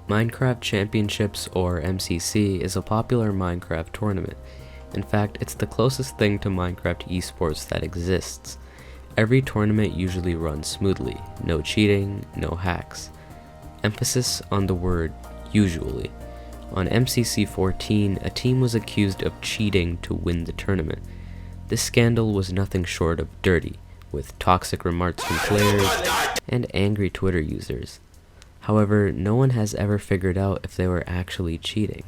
Minecraft Championships, or MCC, is a popular Minecraft tournament. In fact, it's the closest thing to Minecraft esports that exists. Every tournament usually runs smoothly, no cheating, no hacks. Emphasis on the word usually. On MCC 14, a team was accused of cheating to win the tournament. This scandal was nothing short of dirty, with toxic remarks from players and angry Twitter users. However, no one has ever figured out if they were actually cheating.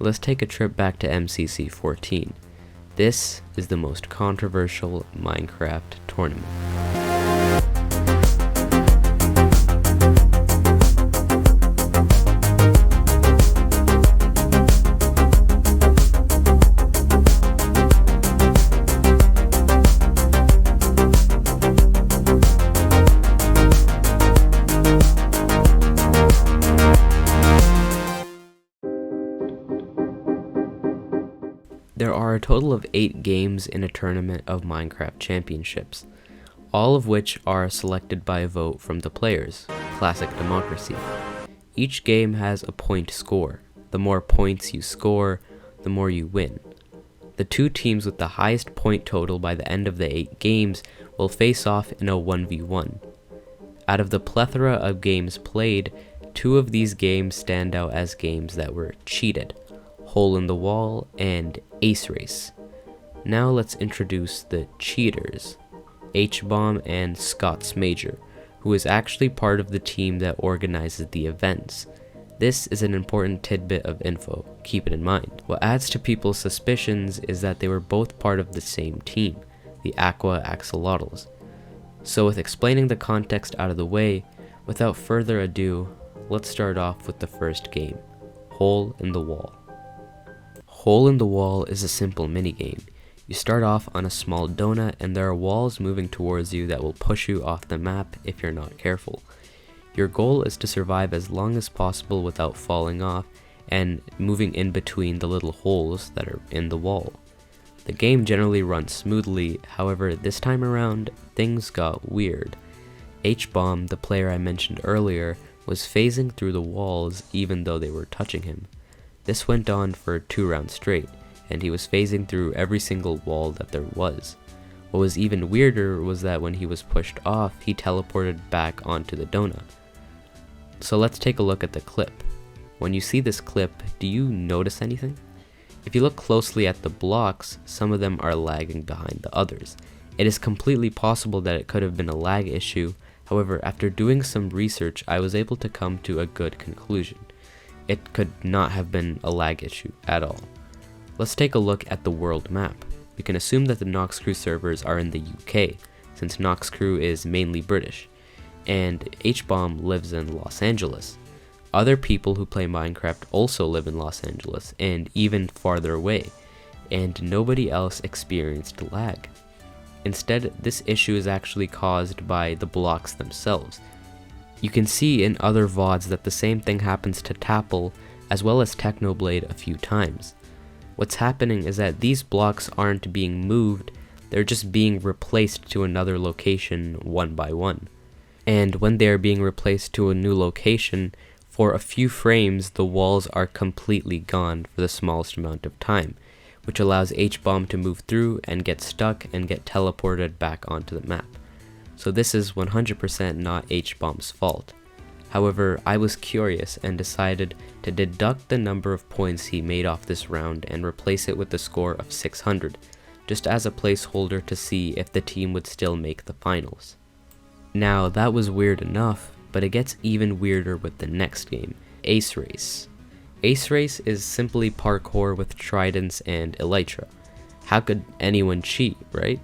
Let's take a trip back to MCC 14. This is the most controversial Minecraft tournament. There are a total of 8 games in a tournament of Minecraft Championships, all of which are selected by a vote from the players, classic democracy. Each game has a point score. The more points you score, the more you win. The 2 teams with the highest point total by the end of the 8 games will face off in a 1v1. Out of the plethora of games played, 2 of these games stand out as games that were cheated: Hole in the Wall and Ace Race. Now let's introduce the cheaters, H-Bomb and Scott's Major, who is actually part of the team that organizes the events. This is an important tidbit of info, keep it in mind. What adds to people's suspicions is that they were both part of the same team, the Aqua Axolotls. So with explaining the context out of the way, without further ado, let's start off with the first game, Hole in the Wall. Hole in the Wall is a simple minigame. You start off on a small donut and there are walls moving towards you that will push you off the map if you're not careful. Your goal is to survive as long as possible without falling off and moving in between the little holes that are in the wall. The game generally runs smoothly, however this time around things got weird. H-Bomb, the player I mentioned earlier, was phasing through the walls even though they were touching him. This went on for 2 rounds straight, and he was phasing through every single wall that there was. What was even weirder was that when he was pushed off, he teleported back onto the donut. So let's take a look at the clip. When you see this clip, do you notice anything? If you look closely at the blocks, some of them are lagging behind the others. It is completely possible that it could have been a lag issue. However, after doing some research, I was able to come to a good conclusion. It could not have been a lag issue at all. Let's take a look at the world map. We can assume that the Noxcrew servers are in the UK, since Noxcrew is mainly British, and H-Bomb lives in Los Angeles. Other people who play Minecraft also live in Los Angeles, and even farther away, and nobody else experienced lag. Instead, this issue is actually caused by the blocks themselves. You can see in other VODs that the same thing happens to Tapple as well as Technoblade a few times. What's happening is that these blocks aren't being moved, they're just being replaced to another location one by one. And when they are being replaced to a new location, for a few frames the walls are completely gone for the smallest amount of time, which allows H-Bomb to move through and get stuck and get teleported back onto the map. So this is 100% not H-Bomb's fault. However, I was curious and decided to deduct the number of points he made off this round and replace it with the score of 600, just as a placeholder to see if the team would still make the finals. Now that was weird enough, but it gets even weirder with the next game, Ace Race. Ace Race is simply parkour with tridents and elytra. How could anyone cheat, right?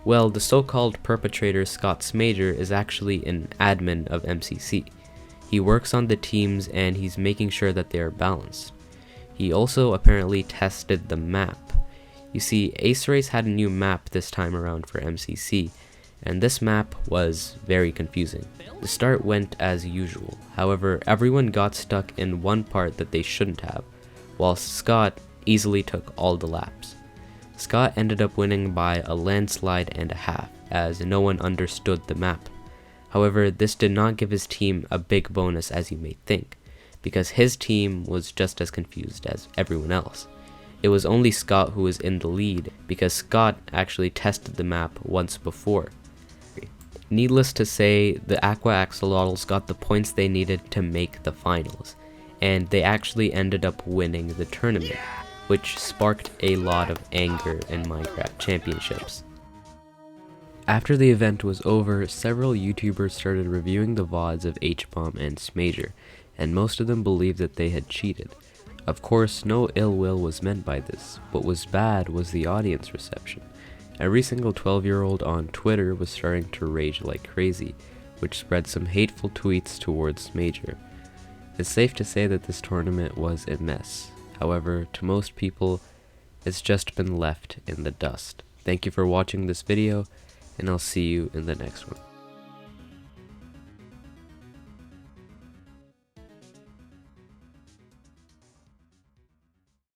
Well, the so-called perpetrator Scott's Major is actually an admin of MCC. He works on the teams and he's making sure that they are balanced. He also apparently tested the map. You see, Ace Race had a new map this time around for MCC, and this map was very confusing. The start went as usual, however everyone got stuck in one part that they shouldn't have, whilst Scott easily took all the laps. Scott ended up winning by a landslide and a half, as no one understood the map. However, this did not give his team a big bonus as you may think, because his team was just as confused as everyone else. It was only Scott who was in the lead because Scott actually tested the map once before. Needless to say, the Aqua Axolotls got the points they needed to make the finals, and they actually ended up winning the tournament, which sparked a lot of anger in Minecraft Championships. After the event was over, several YouTubers started reviewing the VODs of H-Bomb and Smager, and most of them believed that they had cheated. Of course, no ill will was meant by this. What was bad was the audience reception. Every single 12-year-old on Twitter was starting to rage like crazy, which spread some hateful tweets towards Smager. It's safe to say that this tournament was a mess. However, to most people, it's just been left in the dust. Thank you for watching this video, and I'll see you in the next one.